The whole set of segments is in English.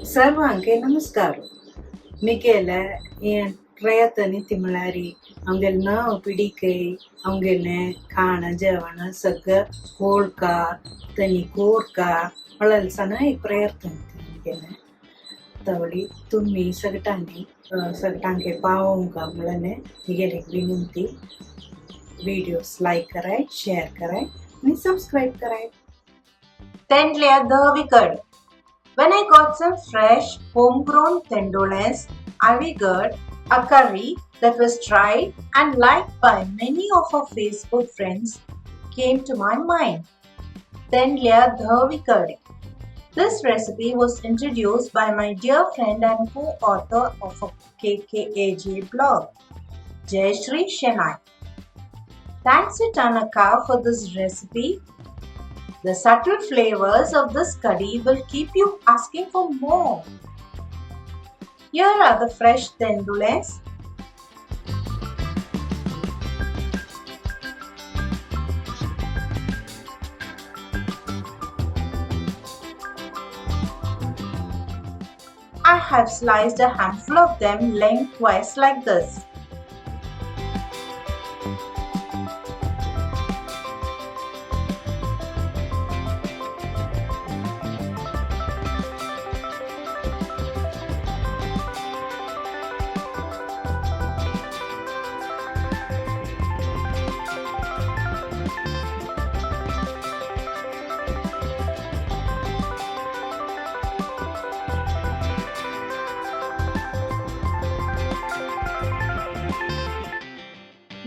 सर्वांके नमस्कार. मी केलं प्रयत्न तिमळारी अवंगे न पिडिके अवंगे खाणं जेवण सगळं होळका तनी कोरका हळलसानं एक प्रयत्न केलं तवळी तुम्ही सगटांगे पावोंका मुळने गेले विनंती. वीडियोस लाइक कराय, शेयर कराय आणि सबस्क्राइब कराय. Tendlya Dhavi curd. When I got some fresh homegrown Tendlyas, Gourd, a curry that was tried and liked by many of our Facebook friends, came to my mind. Tendlya Dhavi curry. This recipe was introduced by my dear friend and co-author of a KKAJ blog, Jayashree Shenai. Thanks to Tanaka for this recipe. The subtle flavors of this curry will keep you asking for more. Here are the fresh tendulas. I have sliced a handful of them lengthwise like this.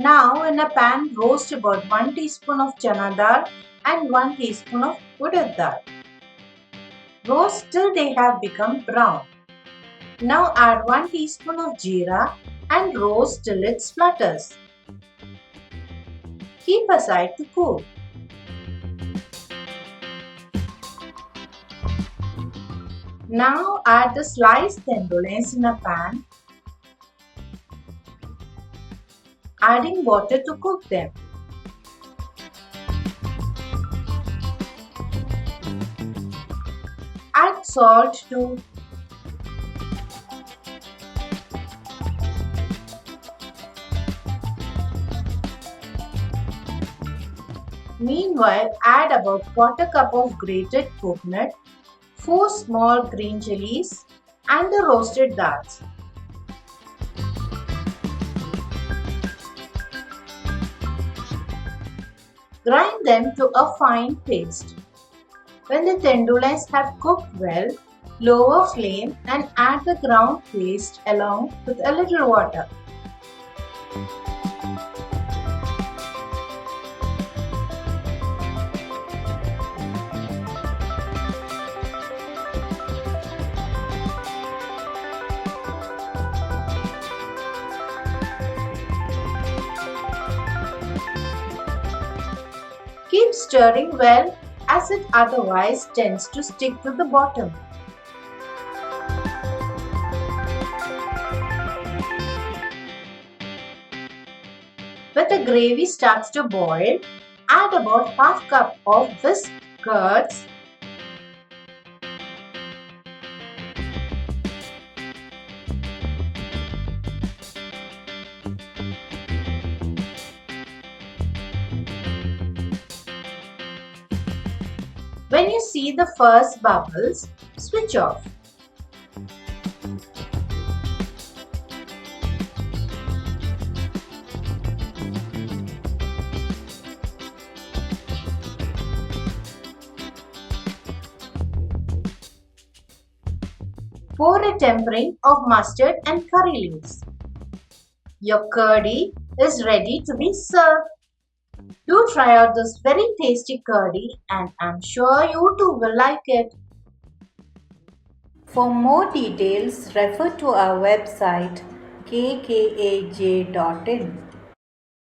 Now in a pan roast about 1 teaspoon of chana dal and 1 teaspoon of urad dal. Roast till they have become brown. Now add 1 teaspoon of jeera and roast till it splutters. Keep aside to cool. Now add the sliced tendulas in a pan, adding water to cook them. Add salt to Meanwhile, add about 1/4 cup of grated coconut, 4 small green chilies and the roasted dals. Grind them to a fine paste. When the tendulas have cooked well, lower flame and add the ground paste along with a little water. Keep stirring well as it otherwise tends to stick to the bottom. When the gravy starts to boil, add about 1/2 cup of whisked curds, When you see the first bubbles, switch off. Pour a tempering of mustard and curry leaves. Your curry is ready to be served. Do try out this very tasty curry and I'm sure you too will like it. For more details, refer to our website kkaj.in.